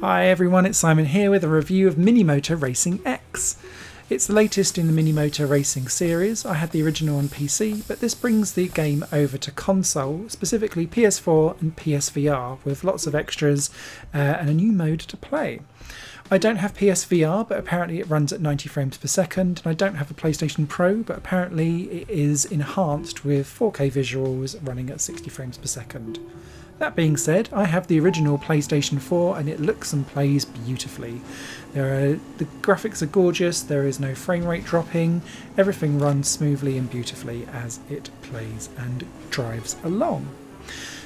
Hi everyone, it's Simon here with a review of Minimoto Racing X. It's the latest in the Minimoto Racing series. I had the original on PC, but this brings the game over to console, specifically PS4 and PSVR, with lots of extras and a new mode to play. I don't have PSVR, but apparently it runs at 90 frames per second, and I don't have a PlayStation Pro, but apparently it is enhanced with 4K visuals running at 60 frames per second. That being said, I have the original PlayStation 4 and it looks and plays beautifully. The graphics are gorgeous, there is no frame rate dropping, everything runs smoothly and beautifully as it plays and drives along.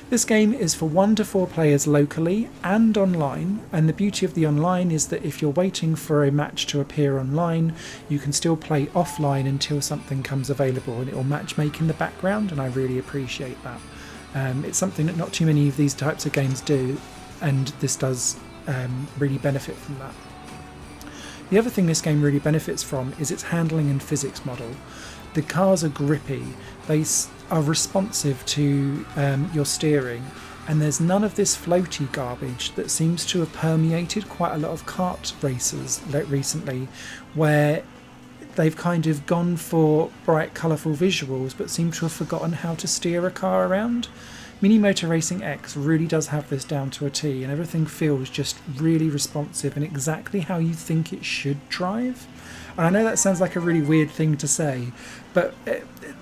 This game is for 1 to 4 players locally and online, and the beauty of the online is that if you're waiting for a match to appear online, you can still play offline until something comes available and it will matchmake in the background, and I really appreciate that. It's something that not too many of these types of games do, and this does really benefit from that. The other thing this game really benefits from is its handling and physics model. The cars are grippy, they are responsive to your steering, and there's none of this floaty garbage that seems to have permeated quite a lot of kart races recently, where they've kind of gone for bright, colourful visuals but seem to have forgotten how to steer a car around. Minimoto Racing X really does have this down to a T, and everything feels just really responsive and exactly how you think it should drive. And I know that sounds like a really weird thing to say, but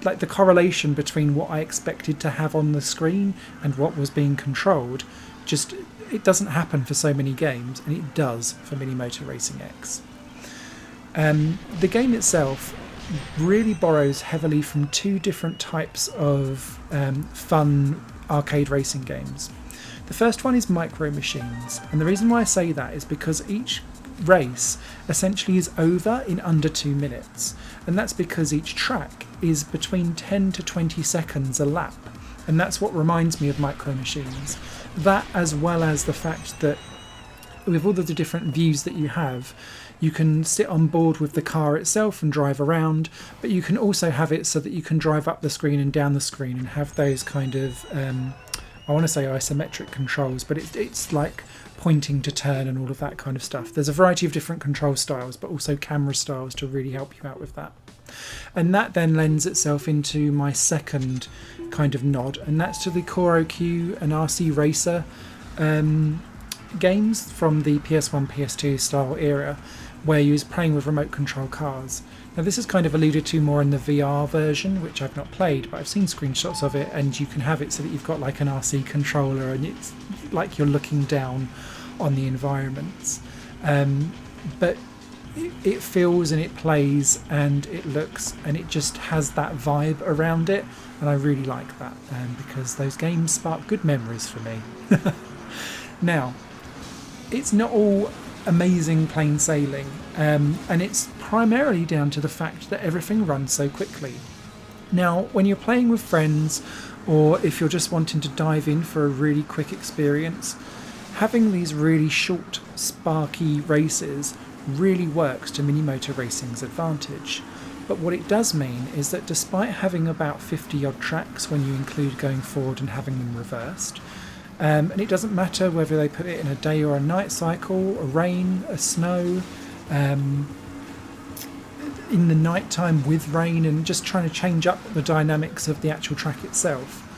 like the correlation between what I expected to have on the screen and what was being controlled, just it doesn't happen for so many games, and it does for Minimoto Racing X. The game itself really borrows heavily from 2 different types of fun arcade racing games. The first one is Micro Machines, and the reason why I say that is because each race essentially is over in under 2 minutes, and that's because each track is between 10 to 20 seconds a lap, and that's what reminds me of Micro Machines. That, as well as the fact that with all of the different views that you have, you can sit on board with the car itself and drive around, but you can also have it so that you can drive up the screen and down the screen and have those kind of, I want to say isometric controls, but it's like pointing to turn and all of that kind of stuff. There's a variety of different control styles, but also camera styles to really help you out with that. And that then lends itself into my second kind of nod, and that's to the Core OQ and RC Racer games from the PS1, PS2 style era, where you was playing with remote control cars. Now this is kind of alluded to more in the VR version, which I've not played, but I've seen screenshots of it, and you can have it so that you've got like an RC controller and it's like you're looking down on the environments. But it feels and it plays and it looks and it just has that vibe around it, and I really like that because those games spark good memories for me. Now, it's not all amazing plain sailing, and it's primarily down to the fact that everything runs so quickly. Now, when you're playing with friends, or if you're just wanting to dive in for a really quick experience, having these really short, sparky races really works to Minimoto Racing's advantage. But what it does mean is that despite having about 50 odd tracks when you include going forward and having them reversed, and it doesn't matter whether they put it in a day or a night cycle, a rain, a snow, in the night time with rain, and just trying to change up the dynamics of the actual track itself,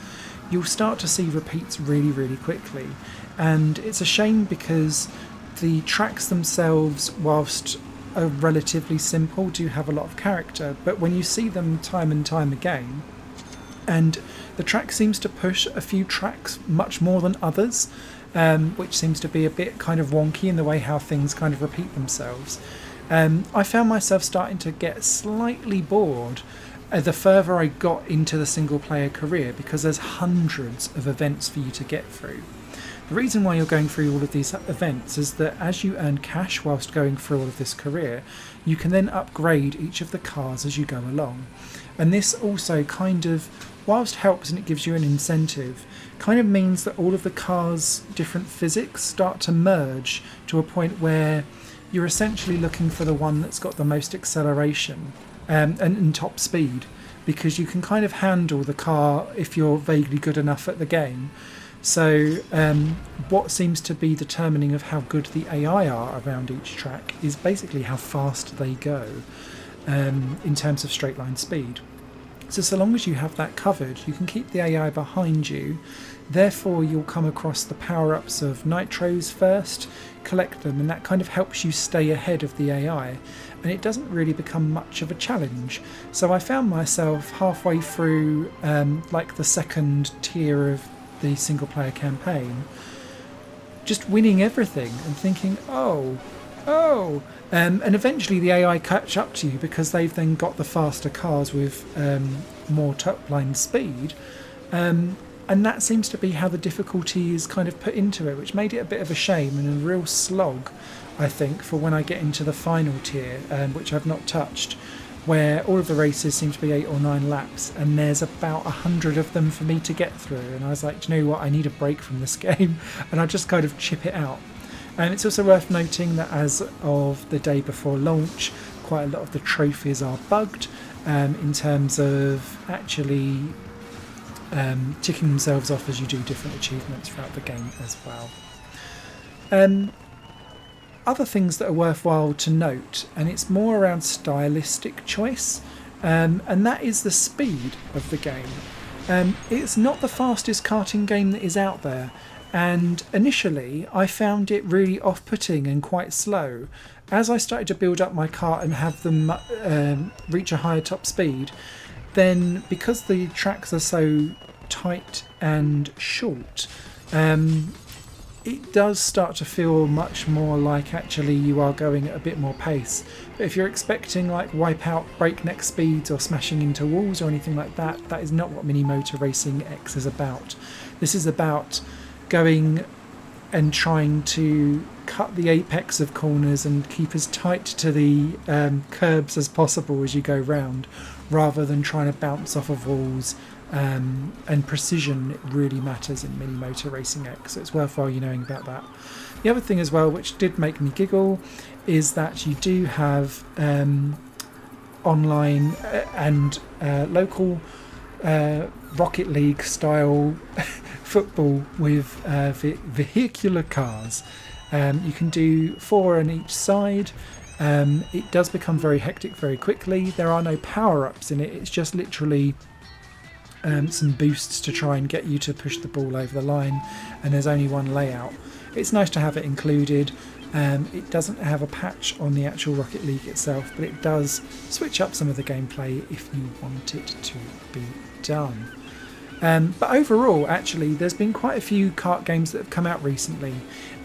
you'll start to see repeats really, really quickly. And it's a shame because the tracks themselves, whilst are relatively simple, do have a lot of character, but when you see them time and time again, and the track seems to push a few tracks much more than others, which seems to be a bit kind of wonky in the way how things kind of repeat themselves. I found myself starting to get slightly bored the further I got into the single player career, because there's hundreds of events for you to get through. The reason why you're going through all of these events is that as you earn cash whilst going through all of this career, you can then upgrade each of the cars as you go along. And this also kind of, whilst helps and it gives you an incentive, kind of means that all of the cars' different physics start to merge to a point where you're essentially looking for the one that's got the most acceleration and top speed, because you can kind of handle the car if you're vaguely good enough at the game. So what seems to be determining of how good the AI are around each track is basically how fast they go in terms of straight line speed. So long as you have that covered, you can keep the AI behind you. Therefore, you'll come across the power-ups of nitros first, collect them, and that kind of helps you stay ahead of the AI. And it doesn't really become much of a challenge. So I found myself halfway through like the second tier of the single-player campaign, just winning everything and thinking, oh. And eventually the AI catch up to you because they've then got the faster cars with more top-line speed. And that seems to be how the difficulty is kind of put into it, which made it a bit of a shame and a real slog, I think, for when I get into the final tier, which I've not touched, where all of the races seem to be 8 or 9 laps, and there's about 100 of them for me to get through. And I was like, do you know what, I need a break from this game, and I just kind of chip it out. And it's also worth noting that as of the day before launch, quite a lot of the trophies are bugged in terms of actually ticking themselves off as you do different achievements throughout the game as well. Other things that are worthwhile to note, and it's more around stylistic choice, and that is the speed of the game. It's not the fastest karting game that is out there, and initially I found it really off-putting and quite slow. As I started to build up my kart and have them reach a higher top speed, then because the tracks are so tight and short, it does start to feel much more like actually you are going at a bit more pace. But if you're expecting like Wipeout breakneck speeds or smashing into walls or anything like that, that is not what Mini Motor Racing X is about. This is about going and trying to cut the apex of corners and keep as tight to the curbs as possible as you go round, rather than trying to bounce off of walls. And precision really matters in Mini Motor Racing X, so it's worthwhile you knowing about that. The other thing as well, which did make me giggle, is that you do have online and local Rocket League style football with vehicular cars. You can do 4 on each side. It does become very hectic very quickly. There are no power-ups in it, it's just literally some boosts to try and get you to push the ball over the line, and there's only one layout. It's nice to have it included. It doesn't have a patch on the actual Rocket League itself, but it does switch up some of the gameplay if you want it to be done. But overall, actually, there's been quite a few kart games that have come out recently,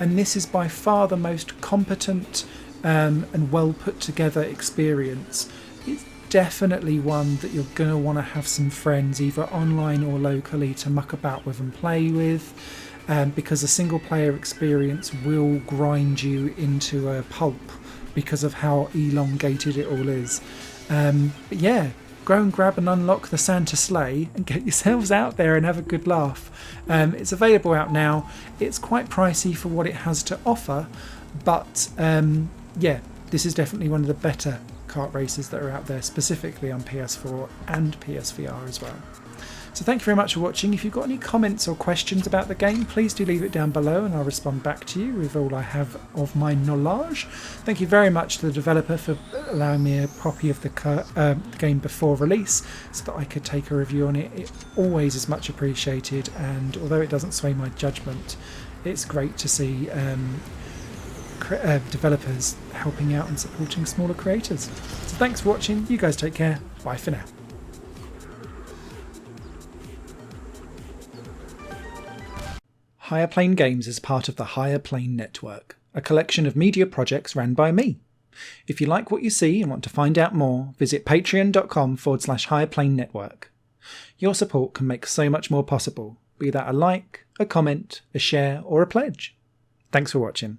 and this is by far the most competent and well put together experience. It's definitely one that you're going to want to have some friends, either online or locally, to muck about with and play with, because a single player experience will grind you into a pulp because of how elongated it all is. But yeah, go and grab and unlock the Santa sleigh and get yourselves out there and have a good laugh. It's available out now. It's quite pricey for what it has to offer, but yeah, this is definitely one of the better kart races that are out there, specifically on PS4 and PSVR as well. So thank you very much for watching. If you've got any comments or questions about the game, please do leave it down below and I'll respond back to you with all I have of my knowledge. Thank you very much to the developer for allowing me a copy of the game before release so that I could take a review on it. It always is much appreciated, and although it doesn't sway my judgment, it's great to see developers helping out and supporting smaller creators. So thanks for watching. You guys take care. Bye for now. Higher Plane Games is part of the Higher Plane Network, a collection of media projects ran by me. If you like what you see and want to find out more, visit patreon.com/Higher Plane Network. Your support can make so much more possible, be that a like, a comment, a share, or a pledge. Thanks for watching.